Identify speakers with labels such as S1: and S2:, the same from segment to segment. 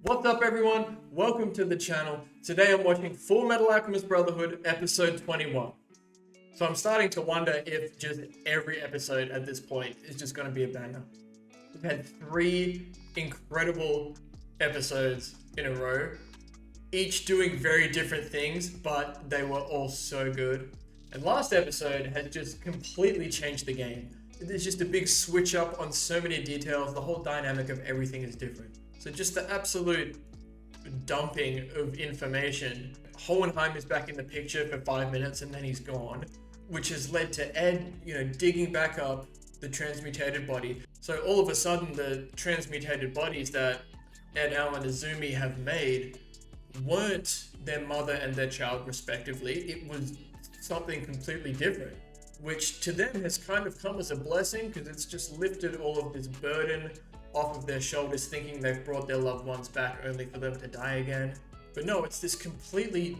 S1: What's up everyone? Welcome to the channel. Today I'm watching Fullmetal Alchemist Brotherhood episode 21. So I'm starting to wonder if just every episode at this point is just going to be a banger. We've had 3 incredible episodes in a row, each doing very different things, but they were all so good. And last episode has just completely changed the game. There's just a big switch up on so many details. The whole dynamic of everything is different. So just the absolute dumping of information. Hohenheim is back in the picture for 5 minutes and then he's gone, which has led to Ed, digging back up the transmutated body. So all of a sudden the transmutated bodies that Ed, Al, and Izumi have made weren't their mother and their child respectively. It was something completely different, which to them has kind of come as a blessing because it's just lifted all of this burden off of their shoulders, thinking they've brought their loved ones back only for them to die again. But no, it's this completely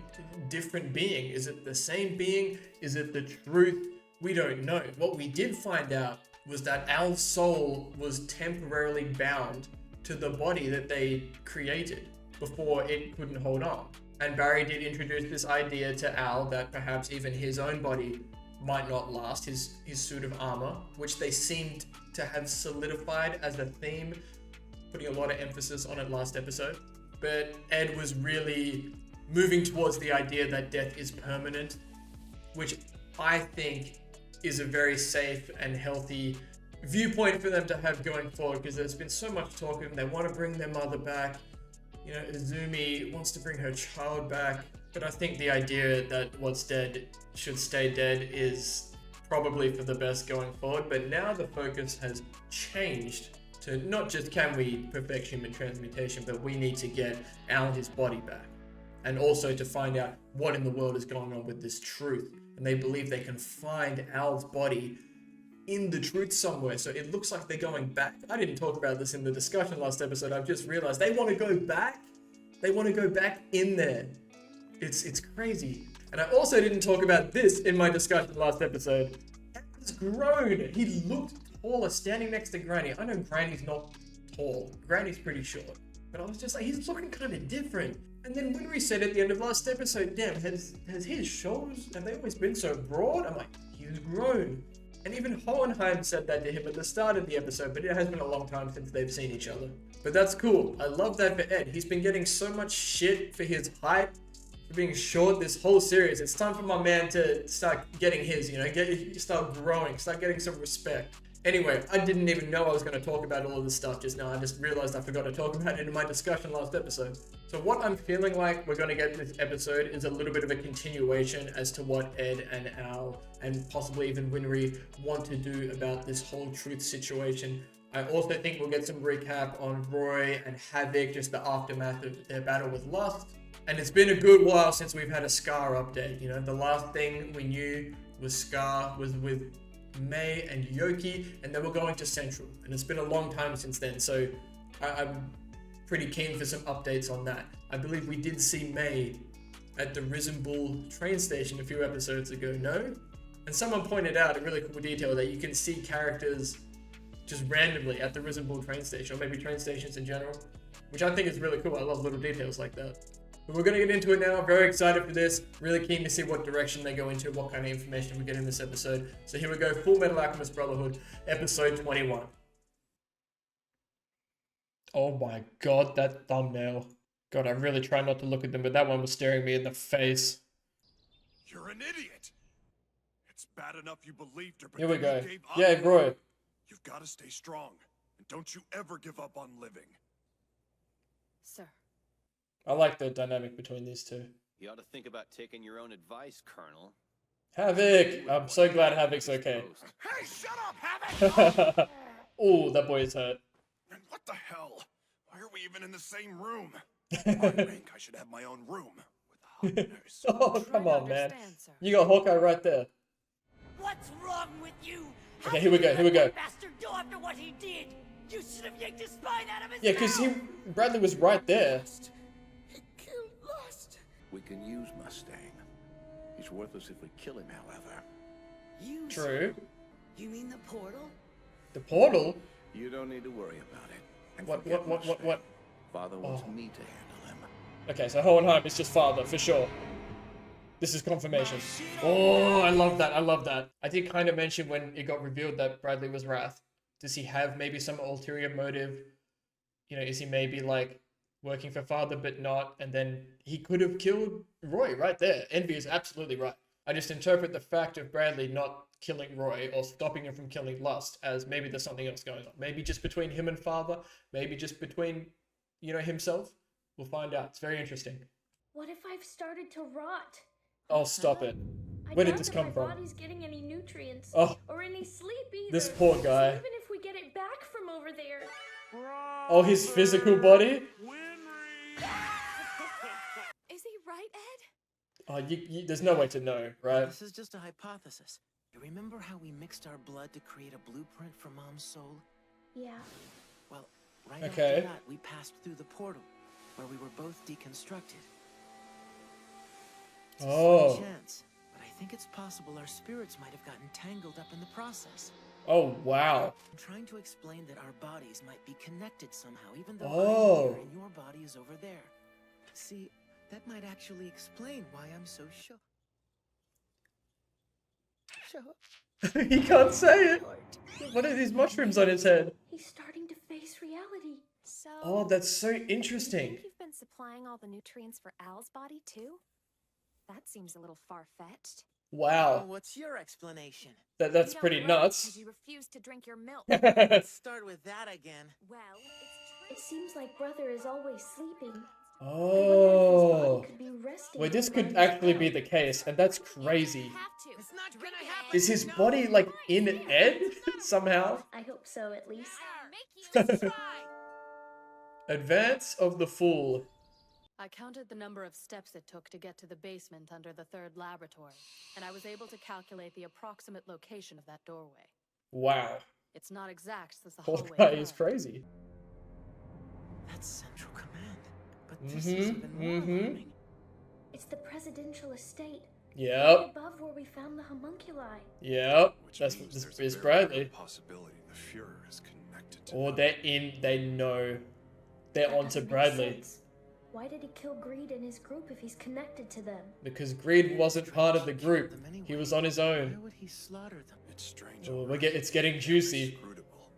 S1: different being. Is it the same being? Is it the truth? We don't know. What we did find out was that Al's soul was temporarily bound to the body that they created before it couldn't hold on. And Barry did introduce this idea to Al that perhaps even his own body might not last, his suit of armor, which they seemed to have solidified as a theme, putting a lot of emphasis on it last episode. But Ed was really moving towards the idea that death is permanent, which I think is a very safe and healthy viewpoint for them to have going forward, because there's been so much talk of them. They want to bring their mother back. Izumi wants to bring her child back. But I think the idea that what's dead should stay dead is probably for the best going forward. But now the focus has changed to not just can we perfect human transmutation, but we need to get Al his body back. And also to find out what in the world is going on with this truth. And they believe they can find Al's body in the truth somewhere. So it looks like they're going back. I didn't talk about this in the discussion last episode. I've just realized they want to go back. They want to go back in there. It's crazy. And I also didn't talk about this in my discussion last episode. He's grown. He looked taller standing next to Granny. I know Granny's not tall. Granny's pretty short. But I was just like, he's looking kind of different. And then when we said at the end of last episode, damn, has his shoulders, have they always been so broad? I'm like, he's grown. And even Hohenheim said that to him at the start of the episode, but it has been a long time since they've seen each other. But that's cool. I love that for Ed. He's been getting so much shit for his height, being short this whole series. It's time for my man to start getting his, start growing, start getting some respect. Anyway, I didn't even know I was going to talk about all of this stuff just now. I just realized I forgot to talk about it in my discussion last episode. So what I'm feeling like we're going to get this episode is a little bit of a continuation as to what Ed and Al and possibly even Winry want to do about this whole truth situation. I also think we'll get some recap on Roy and Havoc, just the aftermath of their battle with Lust. And it's been a good while since we've had a Scar update. The last thing we knew was Scar was with May and Yoki, and they were going to Central. And it's been a long time since then, so I'm pretty keen for some updates on that. I believe we did see May at the Risen Bull train station a few episodes ago, no? And someone pointed out a really cool detail that you can see characters just randomly at the Risen Bull train station, or maybe train stations in general, which I think is really cool. I love little details like that. But we're going to get into it now. Very excited for this. Really keen to see what direction they go into, what kind of information we get in this episode. So here we go. Fullmetal Alchemist Brotherhood, episode 21. Oh my god, that thumbnail. God, I really try not to look at them, but that one was staring me in the face.
S2: You're an idiot. It's bad enough you believed her, but
S1: here we go.
S2: you gave up.
S1: Yeah, Roy.
S2: You've got to stay strong. And don't you ever give up on living.
S3: Sir.
S1: I like the dynamic between these two.
S4: You ought to think about taking your own advice, Colonel.
S1: Havoc! I'm so glad Havoc's okay.
S2: Hey, shut up, Havoc!
S1: Oh, that boy is hurt.
S2: And what the hell? Why are we even in the same room? I think I should have my own room with a hot nurse.
S1: Oh, come on, man. You got Hawkeye right there.
S5: What's wrong with you?
S1: Okay, here we go, here we go.
S5: Bastard do after what he did. You should have yanked his spine out of his
S1: Yeah, because Bradley was right there.
S5: He killed Lust.
S6: We can use Mustang. He's worthless if we kill him, however.
S5: Use
S1: True.
S5: You mean the portal?
S1: The portal?
S6: You don't need to worry about it. And
S1: What?
S6: Father wants me to handle him.
S1: Okay, so Hohenheim is just father, for sure. This is confirmation. Oh, I love that. I love that. I did kind of mention when it got revealed that Bradley was Wrath. Does he have maybe some ulterior motive? You know, is he maybe like working for father but not? And then he could have killed Roy right there. Envy is absolutely right. I just interpret the fact of Bradley not killing Roy or stopping him from killing Lust as maybe there's something else going on. Maybe just between him and father. Maybe just between, you know, himself. We'll find out. It's very interesting.
S3: What if I've started to rot?
S1: Oh, stop it.
S3: I
S1: Where did
S3: doubt
S1: this
S3: that
S1: come
S3: my
S1: from?
S3: body's getting any nutrients
S1: Oh,
S3: or any sleep either.
S1: this poor guy.
S3: So even if we get it back from over there.
S1: Oh, his physical body?
S7: Is he right, Ed?
S1: Oh, there's no way to know, right?
S5: This is just a hypothesis. You remember how we mixed our blood to create a blueprint for Mom's soul?
S3: Yeah.
S5: Well, right
S1: Okay.
S5: after that, we passed through the portal, where we were both deconstructed. It's a
S1: Oh.
S5: slim chance, but I think it's possible our spirits might have gotten tangled up in the process.
S1: Oh, wow.
S5: I'm trying to explain that our bodies might be connected somehow, even though
S1: Oh.
S5: I'm here and your body is over there. See, that might actually explain why I'm so shook.
S1: He can't say it. What are these mushrooms on his head?
S3: He's starting to face reality.
S7: So,
S1: Oh, that's so
S7: you
S1: interesting.
S7: think you've been supplying all the nutrients for Al's body too? That seems a little far-fetched.
S1: Wow.
S5: What's your explanation?
S1: That's
S7: You don't
S1: pretty
S7: grow
S1: nuts.
S7: 'cause you refuse to drink your milk.
S5: Let's start with that again.
S7: Well,
S3: It seems like Brother is always sleeping.
S1: Oh.
S3: Could be resting
S1: Well, this
S3: by
S1: could
S3: his
S1: actually be
S3: bed.
S1: the case, and that's crazy.
S7: have to.
S5: It's not
S7: Drink
S5: gonna
S7: it.
S5: happen.
S1: Is his body, like, in Ed somehow?
S3: I hope so, at least.
S7: Make you try.
S1: Advance of the Fool.
S8: I counted the number of steps it took to get to the basement under the third laboratory, and I was able to calculate the approximate location of that doorway.
S1: Wow.
S8: It's not exact as the
S1: Poor
S8: hallway
S1: guy is
S8: curved.
S1: crazy.
S5: That's Central Command. But this is even more alarming.
S3: It's the presidential estate.
S1: Yep.
S3: Right above where we found the homunculi.
S1: Yep.
S2: Which
S1: That's
S2: means
S1: this
S2: there's a
S1: is
S2: very
S1: Bradley.
S2: real possibility the Fuhrer is connected to
S1: Or
S2: them.
S1: they know. They're
S3: That
S1: onto
S3: doesn't make
S1: Bradley.
S3: sense. Why did he kill Greed and his group if he's connected to them?
S1: Because Greed wasn't part of the group.
S5: Them anyway.
S1: He was on his
S5: Why
S1: own.
S5: would he slaughter them?
S2: It's strange.
S1: Oh,
S2: already.
S1: it's getting juicy.
S2: Inscrutable.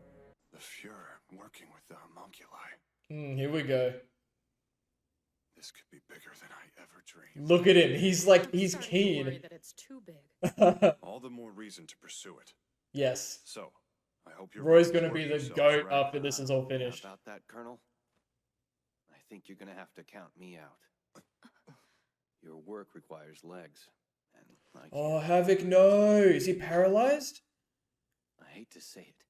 S2: The Fuhrer working with the homunculi.
S1: Here we go.
S2: This could be bigger than I ever dreamed.
S1: Look at him. He's like,
S8: I'm
S1: he's
S8: starting to worry
S1: keen.
S8: that it's too big.
S2: All the more reason to pursue it.
S1: Yes.
S2: So, I hope you're
S1: Roy's
S2: ready to
S1: gonna be
S2: work
S1: the
S2: yourselves
S1: GOAT
S2: right
S1: after this is all finished.
S4: How about that, Colonel? I think you're gonna have to count me out. Your work requires legs, and I
S1: Oh,
S4: can't.
S1: Havoc, no. Is he paralyzed?
S4: I hate to say it,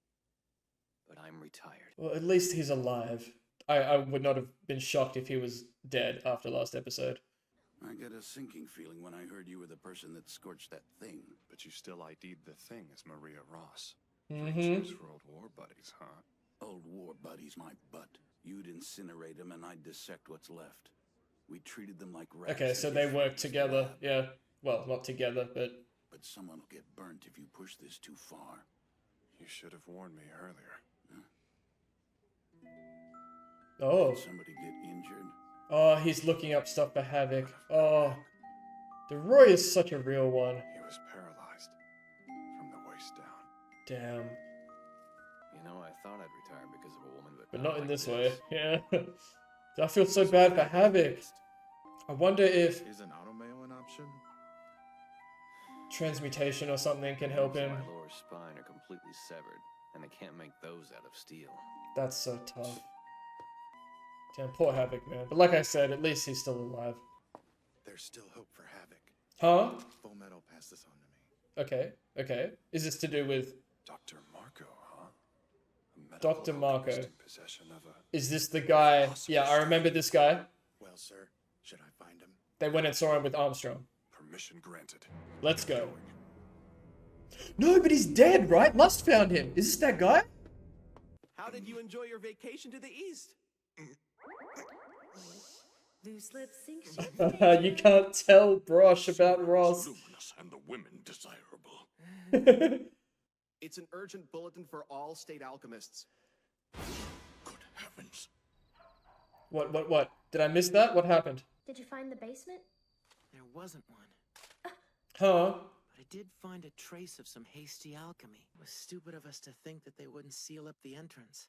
S4: but I'm retired.
S1: Well, at least he's alive. I would not have been shocked if he was dead after last episode.
S6: I get a sinking feeling when I heard you were the person that scorched that thing.
S2: But you still ID'd the thing as Maria Ross.
S1: Mm-hmm.
S2: Cheers for old war buddies, huh?
S6: Old war buddies, my butt. You'd incinerate them and I'd dissect what's left. We treated them like rats.
S1: Okay, so
S6: in
S1: they
S6: his
S1: work
S6: father's
S1: together.
S6: lab.
S1: Yeah. Well, not together, but...
S6: But someone will get burnt if you push this too far.
S2: You should have warned me earlier.
S1: Oh.
S6: Did somebody get injured?
S1: Oh, he's looking up stuff for Havoc. Oh. The Roy is such a real one.
S2: He was paralyzed from the waist down.
S1: Damn.
S4: You know, I thought I'd retire because of a woman,
S1: But not in
S4: like
S1: this way. Yeah. I feel so bad for Havoc. I wonder if
S9: Is an automail an option?
S1: transmutation or something can help him.
S4: My lower spine are completely severed, and they can't make those out of steel.
S1: That's so tough. Damn, poor Havoc, man. But like I said, at least he's still alive.
S9: There's still hope for Havoc.
S1: Huh?
S9: Fullmetal passed this on to me.
S1: Okay, okay. Is this to do with
S2: Dr. Marco, huh? A medical
S1: Dr. Marco?
S2: alchemist in possession of a...
S1: Is this the guy? Yeah, I remember this guy.
S9: Well, sir, should I find him?
S1: They went and saw him with Armstrong.
S2: Permission granted.
S1: Let's go. No, but he's dead, right? Lust found him. Is this that guy?
S5: How did you enjoy your vacation to the east?
S3: Loose lips sink shift.
S1: You can't tell Brosh about Ross.
S6: Luminous and the women desirable.
S5: It's an urgent bulletin for all state alchemists.
S6: Good heavens.
S1: What? Did I miss that? What happened?
S3: Did you find the basement?
S5: There wasn't one.
S1: Huh?
S5: But I did find a trace of some hasty alchemy. It was stupid of us to think that they wouldn't seal up the entrance.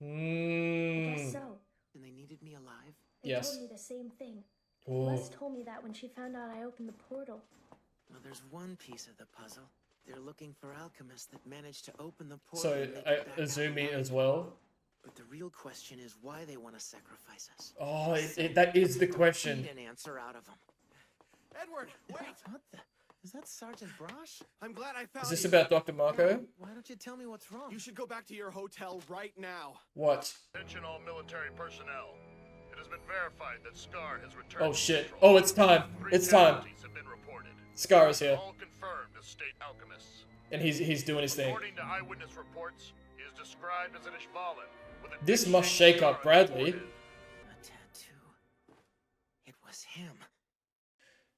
S3: I guess so.
S5: And they needed me alive?
S3: They
S1: Yes.
S3: told me the same thing.
S1: Oh.
S3: Les told me that when she found out I opened the portal.
S5: Well, there's one piece of the puzzle. They're looking for alchemists that managed to open the portal.
S1: So,
S5: and make it back out
S1: Azumi
S5: alive.
S1: as well?
S5: But the real question is why they want to sacrifice us.
S1: Oh, that is the question.
S5: Need an answer out of them.
S2: Edward, wait!
S5: What the? Is that Sergeant Brosh?
S2: I'm glad I found
S1: Is this
S2: you.
S1: about Dr. Marco?
S5: Why don't you tell me what's wrong?
S2: You should go back to your hotel right now.
S1: What?
S10: Attention all military personnel. It has been verified that Scar has returned.
S1: Oh
S10: to
S1: shit.
S10: Central.
S1: Oh, it's time.
S10: 3
S1: It's time.
S10: casualties have been reported.
S1: Scar is here.
S10: All confirmed as state alchemists.
S1: And he's doing his thing.
S10: According to eyewitness reports, he is described as an Ishvalan. With a
S1: This
S10: deep
S1: must shake
S10: scar
S1: up
S10: on his
S1: Bradley.
S10: forehead.
S5: A tattoo. It was him.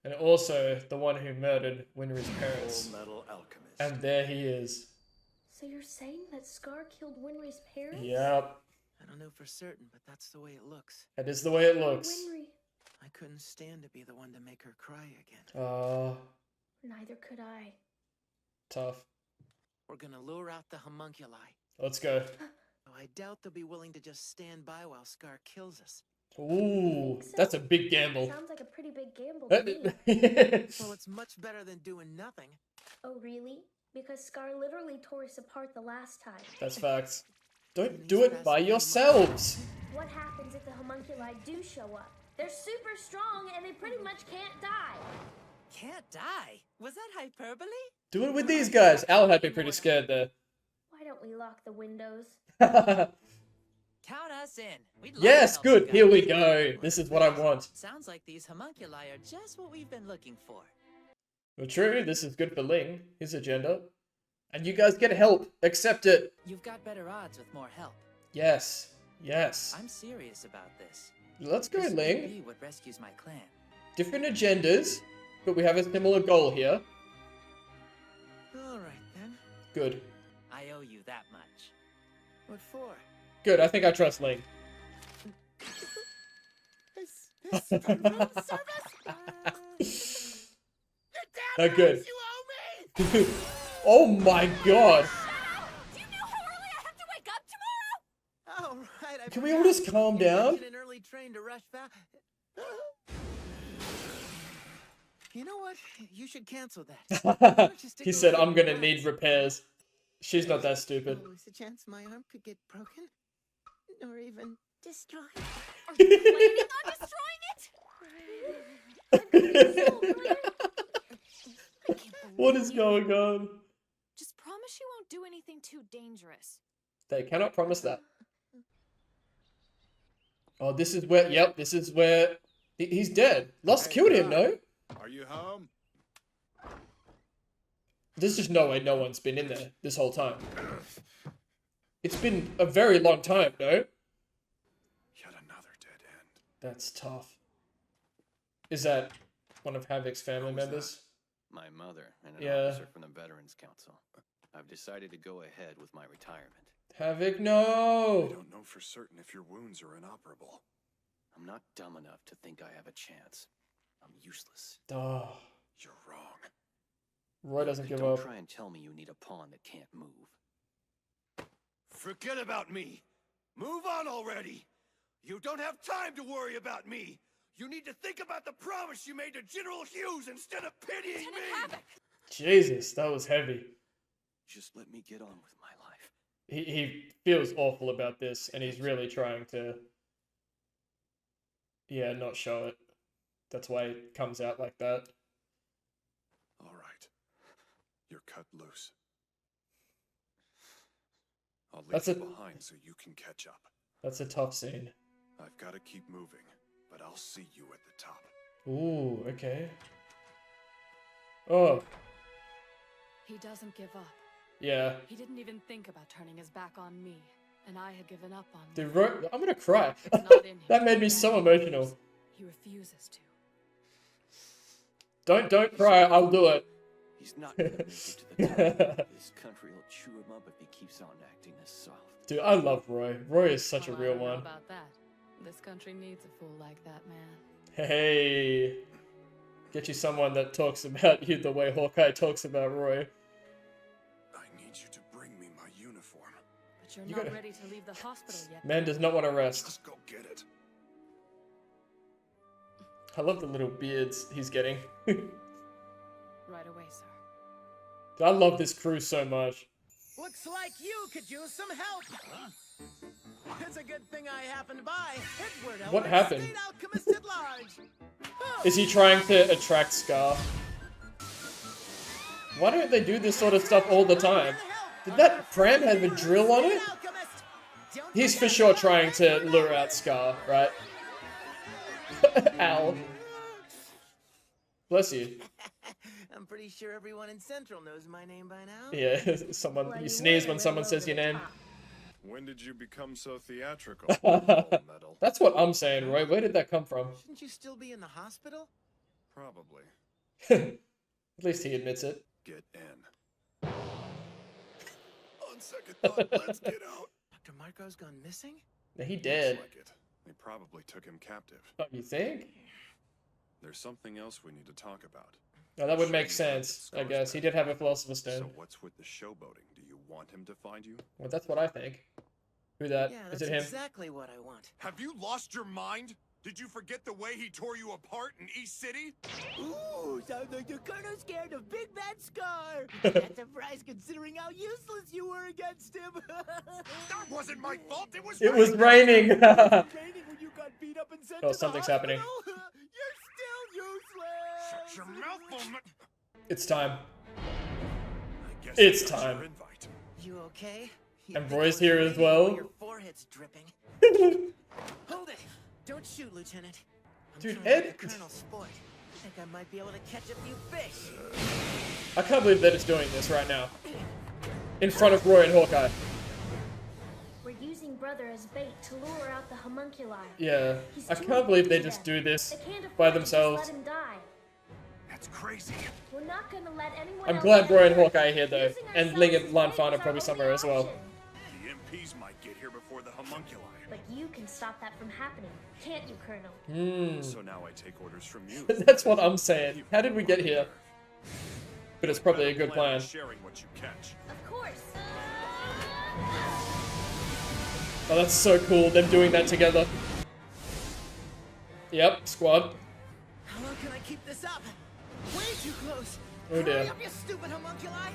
S1: And also the one who murdered Winry's parents.
S2: Fullmetal Alchemist.
S1: And there he is.
S3: So you're saying that Scar killed Winry's parents?
S1: Yep.
S5: I don't know for certain, but that's the way it looks.
S1: That is the way it looks.
S3: Winry.
S5: I couldn't stand to be the one to make her cry again.
S3: Neither could I.
S1: Tough.
S5: We're gonna lure out the homunculi.
S1: Let's go.
S5: Oh, I doubt they'll be willing to just stand by while Scar kills us.
S1: Ooh,
S3: Think so?
S1: that's a big gamble.
S3: Sounds like a pretty big gamble to me.
S5: Well, it's much better than doing nothing.
S3: Oh, really? Because Scar literally tore us apart the last time.
S1: That's facts. Don't do it by yourselves.
S3: What happens if the homunculi do show up? They're super strong and they pretty much can't die.
S5: Can't die? Was that hyperbole?
S1: Do it with these guys. Al had been pretty scared there.
S3: Why don't we lock the windows?
S11: Count us in. We'd love
S1: Yes,
S11: to help
S1: good.
S11: you
S1: Here
S11: guys.
S1: we go. This is what I want.
S11: Sounds like these homunculi are just what we've been looking for.
S1: Well, true. This is good for Ling, his agenda. And you guys get help. Accept it.
S11: You've got better odds with more help.
S1: Yes. Yes.
S11: I'm serious about this.
S1: Let's go,
S11: This could
S1: Ling.
S11: be what rescues my clan.
S1: Different agendas, but we have a similar goal here.
S5: All right, then.
S1: Good.
S11: I owe you that much.
S5: What for?
S1: Good. I think I trust Ling.
S5: This for room service?
S1: Good.
S5: You owe me!
S1: Oh my god.
S7: Do you know how early I have to wake up tomorrow?
S5: Oh, right. I
S1: Can we all just calm down?
S5: Get an early train to rush back. You know what? You should cancel that. Why don't you stick
S1: He said,
S5: around
S1: I'm gonna
S5: and
S1: need
S5: relax?
S1: repairs. She's not that stupid.
S5: Always a chance my arm could get broken. Or even destroyed.
S7: Are you planning on destroying it?
S1: What is going on?
S7: Just promise you won't do anything too dangerous.
S1: They cannot promise that. Oh, this is where, yep, this is where he's dead. Lost killed him, no?
S9: Are you home?
S1: There's just no way no one's been in there this whole time. It's been a very long time, no?
S9: Yet another dead end.
S1: That's tough. Is that one of Havoc's family
S9: Who was
S1: members?
S4: My mother and an
S1: Yeah.
S4: officer from the Veterans Council. I've decided to go ahead with my retirement.
S1: Havoc,
S9: I
S1: no!
S9: don't know for certain if your wounds are inoperable.
S4: I'm not dumb enough to think I have a chance. I'm useless.
S1: Oh,
S9: You're wrong.
S1: Roy doesn't give
S4: Don't
S1: up.
S4: try and tell me you need a pawn that can't move.
S2: Forget about me. Move on already. You don't have time to worry about me. You need to think about the promise you made to General Hughes instead of pitying me.
S1: Jesus, that was heavy.
S4: Just let me get on with my life.
S1: He feels awful about this, and he's really trying to, yeah, not show it. That's why it comes out like that.
S9: All right. You're cut loose. I'll leave
S1: That's
S9: you
S1: a-
S9: behind so you can catch up.
S1: That's a tough scene.
S9: I've got to keep moving, but I'll see you at the top.
S1: Ooh, okay. Oh,
S8: He doesn't give up.
S1: yeah.
S8: He didn't even think about turning his back on me, and I had given up on
S1: The
S8: him.
S1: I'm gonna cry.
S8: It's not in him
S1: That
S8: to
S1: made me
S8: do
S1: so
S8: that.
S1: emotional.
S8: He refuses to.
S1: Don't cry, I'll do it.
S4: He's not gonna make it to the top. This country will chew him up if he keeps on acting this soft.
S1: Dude, I love Roy. Roy is such a
S8: Well, I
S1: real
S8: don't know
S1: one.
S8: about that. This country needs a fool like that, man.
S1: Hey, get you someone that talks about you the way Hawkeye talks about Roy.
S9: I need you to bring me my uniform.
S8: But you're
S1: You
S8: not
S1: gotta-
S8: ready to leave the hospital yet.
S1: Man does not want to rest.
S9: Just go get it.
S1: I love the little beards he's getting.
S8: Right away, sir.
S1: I love this crew so much.
S5: Looks like you could use some help. It's a good thing I happened by. Edward
S1: What happened?
S5: State Alchemist at large.
S1: Is he trying to attract Scar? Why don't they do this sort of stuff all the time? Did that pram have a drill on it? He's for sure trying to lure out Scar, right? Ow. Bless you.
S5: I'm pretty sure everyone in Central knows my name by now.
S1: Yeah, you sneeze when someone says your name.
S9: When did you become so theatrical? Fullmetal?
S1: That's what I'm saying, Roy. Where did that come from?
S5: Shouldn't you still be in the hospital?
S9: Probably.
S1: At least he admits it.
S9: Get in. On second thought, let's get out.
S5: Dr. Marco's gone missing?
S1: Yeah, he did.
S9: Looks like it. They probably took him captive.
S1: Oh, you think?
S9: There's something else we need to talk about.
S1: Oh, that would make sense, I guess. He did have a Philosopher's Stone.
S9: So what's with the showboating? Do you want him to find you?
S1: Well, that's what I think. Who that?
S5: Yeah,
S1: Is
S5: that's
S1: it him?
S5: exactly what I want.
S2: Have you lost your mind? Did you forget the way he tore you apart in East City?
S5: Ooh, sounds like the Colonel's scared of Big Bad Scar. That's a surprise considering how useless you were against him.
S2: That wasn't my fault. It was
S1: It was raining.
S5: Raining when you got beat up and sent
S1: Oh,
S5: to the
S1: something's happening.
S5: hospital? You're still useless.
S2: Shut your mouth, Fullmetal.
S1: It's time.
S2: I guess
S1: It's
S2: I got
S1: time.
S2: your invite.
S5: You okay? You
S1: And
S5: think
S1: Roy's
S5: it was
S1: here as
S5: raining
S1: well.
S5: while your forehead's dripping. Hold it! Don't shoot, Lieutenant. I'm
S1: Dude,
S5: trying to
S1: Ed-
S5: get the Colonel's sport. I think I might be able to catch a few fish.
S1: I can't believe that it's doing this right now. In front of Roy and Hawkeye.
S3: We're using Brother as bait to lure out the homunculi.
S1: Yeah.
S3: He's
S1: I
S3: too
S1: can't believe they
S3: weak to
S1: just
S3: death.
S1: do this
S3: They can't afford
S1: by
S3: to just
S1: themselves.
S3: let him die.
S2: That's crazy.
S3: We're not gonna let anyone
S1: I'm
S3: else
S1: glad
S3: get
S1: Roy and
S3: hurt.
S1: Hawkeye are here though.
S3: Using
S1: And
S3: ourselves
S1: Ling
S3: as
S1: and
S3: bait
S1: Lanfan
S3: is
S1: are
S3: our
S1: probably
S3: only
S1: somewhere as well.
S3: option.
S2: The MPs might get here before the homunculi.
S3: But you can stop that from happening, can't you, Colonel?
S9: So now I take orders from you.
S1: That's what I'm saying. How did we get here? But it's probably a good
S9: on
S1: plan.
S9: Sharing what you catch.
S3: Of course.
S1: Oh, that's so cool, them doing that together. Yep, squad.
S5: How long can I keep this up? Way too close.
S1: Oh dear.
S5: Hurry up, you stupid homunculi!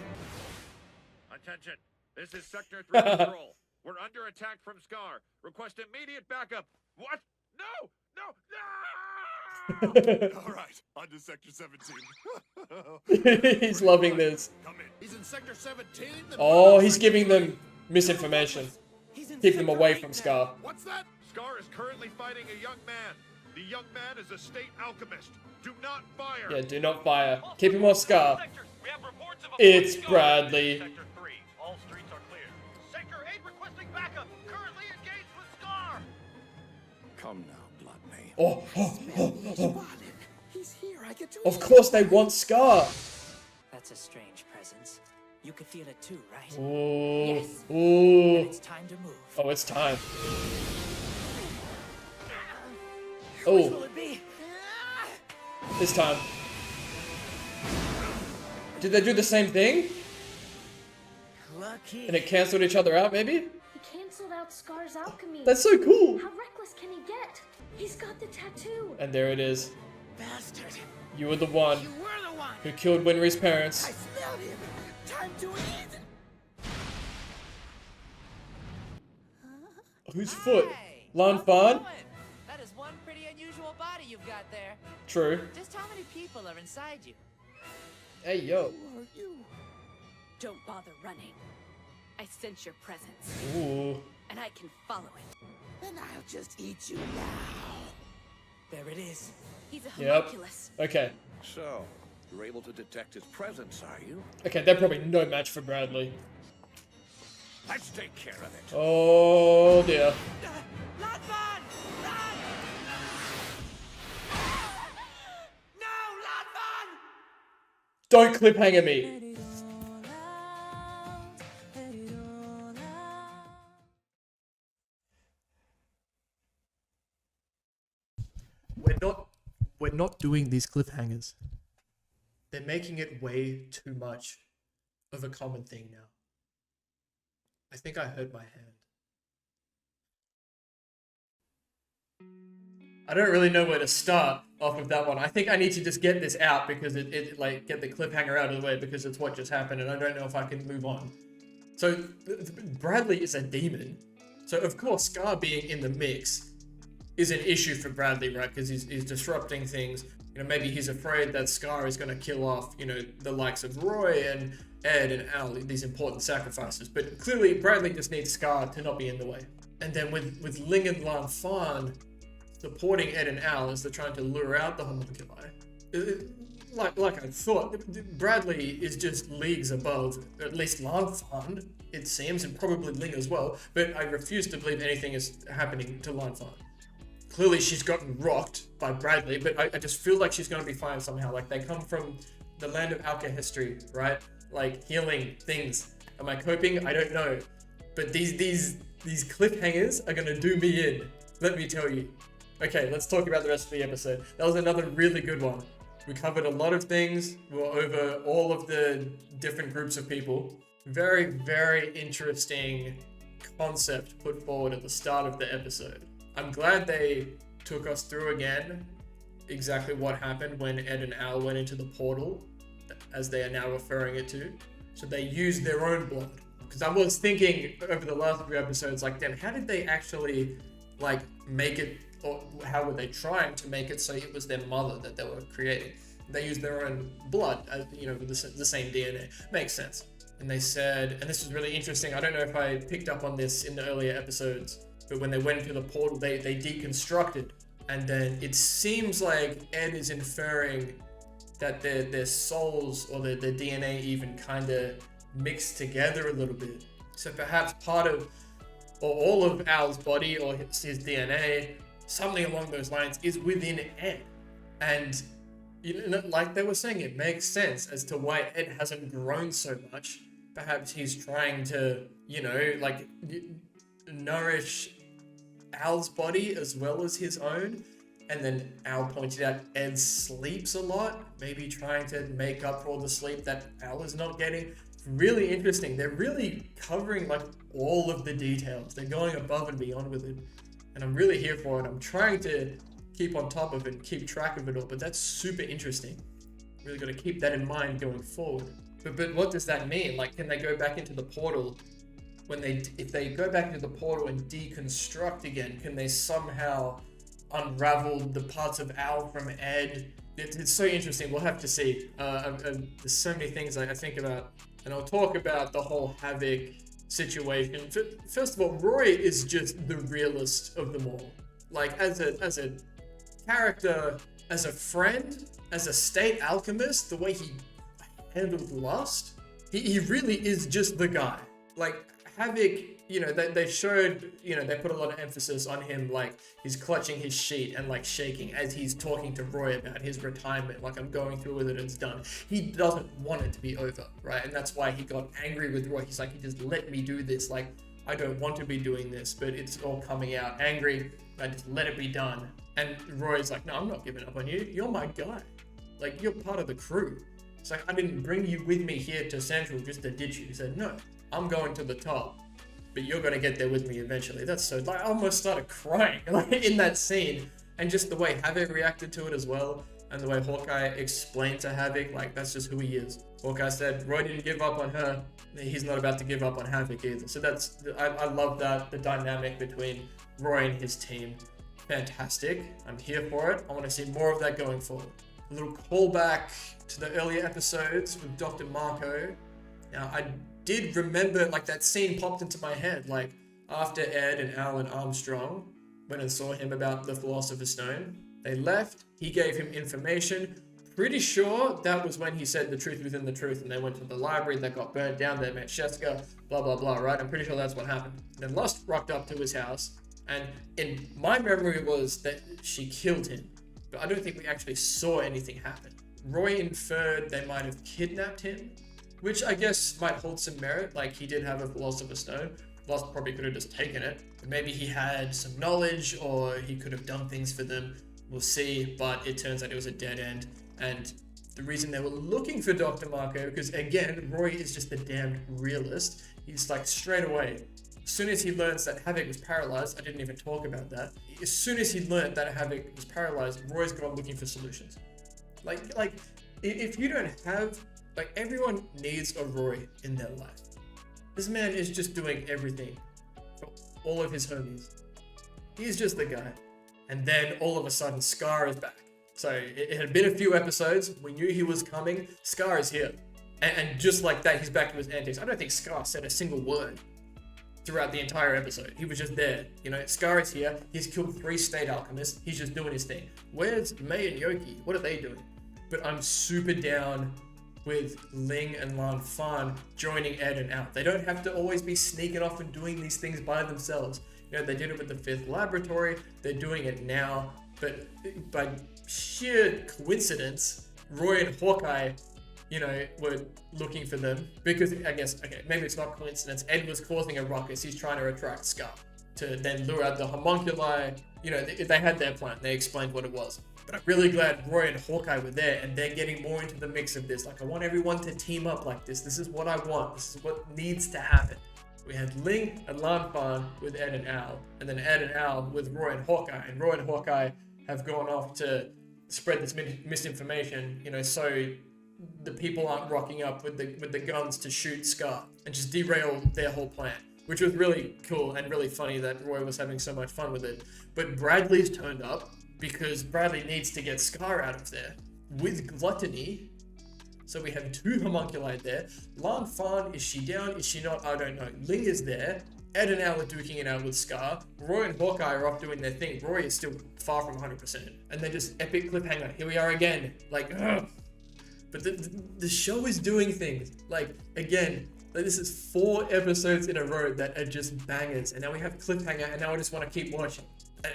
S10: Attention. This is Sector 3 Control. We're under attack from Scar. Request immediate backup. What? No! No! No!
S2: All right, on to Sector 17.
S1: He's loving this.
S2: Come in. He's in Sector 17. then
S1: Oh,
S2: we're in
S1: he's
S2: Sector
S1: giving
S2: 3.
S1: them misinformation.
S5: He's in
S1: Keep them
S5: Sector
S1: away
S5: 8
S1: from
S5: now.
S1: Scar.
S2: What's that?
S10: Scar is currently fighting a young man. The young man is a state alchemist. Do not fire.
S1: Yeah, do not fire. Keep him off Scar.
S10: We have reports of a
S1: It's
S10: Scar.
S1: Bradley.
S10: Sector 3. All streets are clear. Sector 8 requesting backup. Currently engaged with Scar.
S6: Come now, Blood May.
S1: Oh,
S5: He's here. I get to.
S1: of course they want Scar.
S11: That's a strange presence. You could feel it too, right?
S1: Ooh,
S11: Yes.
S1: ooh.
S11: It's time to move.
S1: Oh, it's time.
S5: Which will
S1: Oh,
S5: it be?
S1: it's time. Did they do the same thing?
S5: Lucky.
S1: And it cancelled each other out, maybe?
S3: He canceled out Scar's alchemy.
S1: That's so cool.
S3: How reckless can he get? He's got the tattoo.
S1: And there it is.
S5: Bastard.
S1: You were the one
S5: You were the one.
S1: who killed Winry's
S5: I
S1: parents.
S5: smelled him. Time to eat.
S1: Whose foot?
S11: Hey,
S1: Lan
S11: how's it
S1: Fan?
S11: going? That is one pretty unusual body you've got there.
S1: True.
S11: Just how many people are inside you?
S1: Hey, yo.
S5: Who are you?
S8: Don't bother running. I sense your presence,
S1: Ooh.
S8: and I can follow it.
S5: Then I'll just eat you now.
S11: There it is.
S8: He's a
S1: Yep.
S8: homunculus.
S1: Okay.
S6: So, you're able to detect his presence, are you?
S1: Okay, they're probably no match for Bradley.
S6: Let's take care of it.
S1: Oh, dear.
S5: Not fun! Run! No, not fun!
S1: Don't cliffhanger me. we're not doing these cliffhangers. They're making it way too much of a common thing now. I think I hurt my hand. I don't really know where to start off of that one. I think I need to just get this out because it like get the cliffhanger out of the way because it's what just happened and I don't know if I can move on. So Bradley is a demon. So of course Scar being in the mix is an issue for Bradley, right? Because he's disrupting things. You know, maybe he's afraid that Scar is going to kill off, you know, the likes of Roy and Ed and Al, these important sacrifices. But clearly Bradley just needs Scar to not be in the way. And then with Ling and Lan Fan supporting Ed and Al as they're trying to lure out the homunculi. Like I thought, Bradley is just leagues above, at least Lan Fan, it seems, and probably Ling as well, but I refuse to believe anything is happening to Lan Fan. Clearly she's gotten rocked by Bradley, but I just feel like she's going to be fine somehow. Like, they come from the land of Alchemist, right? Like, healing things. Am I coping? I don't know. But these cliffhangers are going to do me in. Let me tell you. Okay, let's talk about the rest of the episode. That was another really good one. We covered a lot of things. We were over all of the different groups of people. Very, very interesting concept put forward at the start of the episode. I'm glad they took us through again exactly what happened when Ed and Al went into the portal, as they are now referring it to. So they used their own blood. Because I was thinking over the last few episodes, like, damn, how did they actually, like, make it, or how were they trying to make it so it was their mother that they were creating? They used their own blood, you know, with the same DNA. Makes sense. And they said, and this was really interesting, I don't know if I picked up on this in the earlier episodes, but when they went into the portal, they deconstructed. And then it seems like Ed is inferring that their souls or their DNA even kind of mixed together a little bit. So perhaps part of, or all of Al's body or his DNA, something along those lines, is within Ed. And, you know, like they were saying, it makes sense as to why Ed hasn't grown so much. Perhaps he's trying to, you know, like, nourish Al's body as well as his own. And then Al pointed out Ed sleeps a lot, maybe trying to make up for all the sleep that Al is not getting. Really interesting. They're really covering like all of the details. They're going above and beyond with it. And I'm really here for it. I'm trying to keep on top of it, keep track of it all, but that's super interesting. Really got to keep that in mind going forward. But what does that mean? Like, can they go back into the portal if they go back into the portal and deconstruct again, can they somehow unravel the parts of Al from Ed? It's so interesting. We'll have to see. There's so many things I think about, and I'll talk about the whole Havoc situation. First of all, Roy is just the realest of them all. Like, as a character, as a friend, as a state alchemist, the way he handled lust, he really is just the guy. Like, Havoc, you know, they showed, you know, they put a lot of emphasis on him, like, he's clutching his sheet and, like, shaking as he's talking to Roy about his retirement, like, I'm going through with it, it's done. He doesn't want it to be over, right? And that's why he got angry with Roy. He's like, he just let me do this, like, I don't want to be doing this, but it's all coming out angry, I just let it be done. And Roy's like, no, I'm not giving up on you, you're my guy. Like, you're part of the crew. It's like, I didn't bring you with me here to Central just to ditch you. He said, no, I'm going to the top, but you're going to get there with me eventually. That's so, like, I almost started crying like, in that scene. And just the way Havoc reacted to it as well, and the way Hawkeye explained to Havoc, like, that's just who he is. Hawkeye said, Roy didn't give up on her, he's not about to give up on Havoc either. So that's, I love that, the dynamic between Roy and his team. Fantastic. I'm here for it. I want to see more of that going forward. A little callback to the earlier episodes with Dr. Marco. Now, I did remember, like, that scene popped into my head, like, after Ed and Al and Armstrong went and saw him about the Philosopher's Stone. They left, he gave him information. Pretty sure that was when he said the truth within the truth, and they went to the library that got burnt down, they met Sheska, blah, blah, blah, right? I'm pretty sure that's what happened. Then Lust rocked up to his house, and in my memory was that she killed him, but I don't think we actually saw anything happen. Roy inferred they might have kidnapped him, which I guess might hold some merit, like he did have a Philosopher's Stone. Lust probably could have just taken it. Maybe he had some knowledge, or he could have done things for them We'll see, but it turns out it was a dead end. And the reason they were looking for Dr. Marco, because again, Roy is just the damned realist. He's like straight away, as soon as he learns that Havoc was paralyzed, I didn't even talk about that. As soon as he learned that Havoc was paralyzed, Roy's gone looking for solutions. Like if you don't have, like, everyone needs a Roy in their life. This man is just doing everything for all of his homies. He's just the guy. And then all of a sudden, Scar is back. So it had been a few episodes. We knew he was coming. Scar is here. And just like that, he's back to his antics. I don't think Scar said a single word throughout the entire episode. He was just there. You know, Scar is here. He's killed 3 state alchemists. He's just doing his thing. Where's Mei and Yoki? What are they doing? But I'm super down with Ling and Lan Fan joining Ed and Al. They don't have to always be sneaking off and doing these things by themselves. You know, they did it with the 5th laboratory. They're doing it now. But by sheer coincidence, Roy and Hawkeye, you know, were looking for them because, I guess, okay, maybe it's not coincidence. Ed was causing a ruckus. He's trying to attract Scar to then lure out the homunculi. You know, they had their plan. They explained what it was. But I'm really glad Roy and Hawkeye were there, and they're getting more into the mix of this. Like, I want everyone to team up like this. This is what I want. This is what needs to happen. We had Ling and Lan Fan with Ed and Al, and then Ed and Al with Roy and Hawkeye. And Roy and Hawkeye have gone off to spread this misinformation, you know, so the people aren't rocking up with the guns to shoot Scar and just derail their whole plan, which was really cool and really funny that Roy was having so much fun with it. But Bradley's turned up because Bradley needs to get Scar out of there with gluttony. So we have 2 homunculi there. Lan Fan, is she down? Is she not? I don't know. Ling is there. Ed and Al are duking it out with Scar. Roy and Hawkeye are off doing their thing. Roy is still far from 100%. And then just epic cliffhanger. Here we are again. Like, ugh. But the show is doing things. Like, again, like, this is 4 episodes in a row that are just bangers. And now we have cliffhanger, and now I just want to keep watching.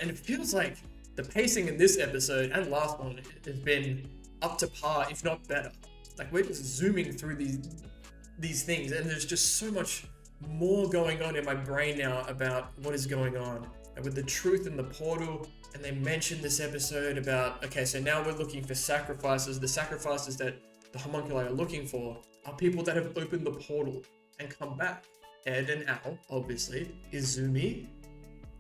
S1: And it feels like the pacing in this episode and last one has been up to par, if not better. Like, we're just zooming through these things, and there's just so much more going on in my brain now about what is going on. And with the truth in the portal, and they mentioned this episode about, okay, so now we're looking for sacrifices. The sacrifices that the homunculi are looking for are people that have opened the portal and come back. Ed and Al, obviously, Izumi,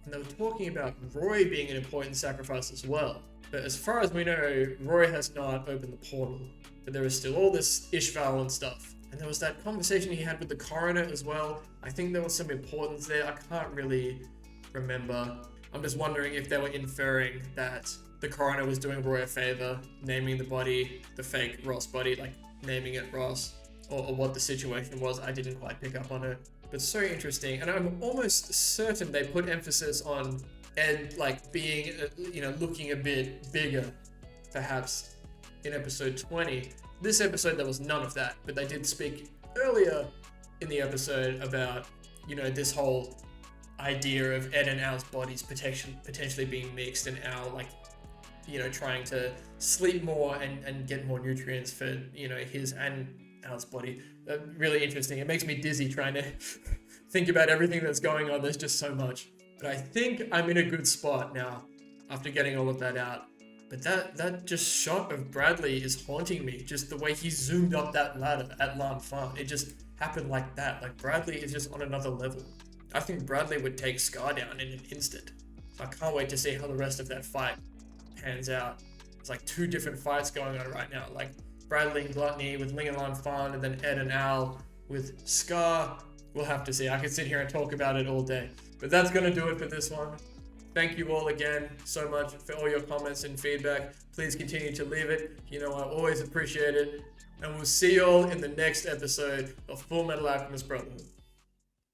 S1: and they were talking about Roy being an important sacrifice as well. But as far as we know, Roy has not opened the portal. But there is still all this Ishval and stuff. And there was that conversation he had with the coroner as well. I think there was some importance there. I can't really remember. I'm just wondering if they were inferring that the coroner was doing Roy a favor, naming the body, the fake Ross body, like naming it Ross, or what the situation was. I didn't quite pick up on it. But so interesting. And I'm almost certain they put emphasis on Ed, like, being, you know, looking a bit bigger, perhaps, in episode 20. This episode, there was none of that, but they did speak earlier in the episode about, you know, this whole idea of Ed and Al's bodies potentially being mixed, and Al, like, you know, trying to sleep more and get more nutrients for, you know, his and Al's body. Really interesting. It makes me dizzy trying to think about everything that's going on. There's just so much. But I think I'm in a good spot now after getting all of that out. But that just shot of Bradley is haunting me. Just the way he zoomed up that ladder at Lan Fan. It just happened like that. Like, Bradley is just on another level. I think Bradley would take Scar down in an instant. So I can't wait to see how the rest of that fight pans out. It's like 2 different fights going on right now. Like Bradley and Gluttony with Ling and Lan Fan, and then Ed and Al with Scar. We'll have to see. I could sit here and talk about it all day. But that's going to do it for this one. Thank you all again so much for all your comments and feedback. Please continue to leave it. You know, I always appreciate it. And we'll see you all in the next episode of Fullmetal Alchemist Brotherhood.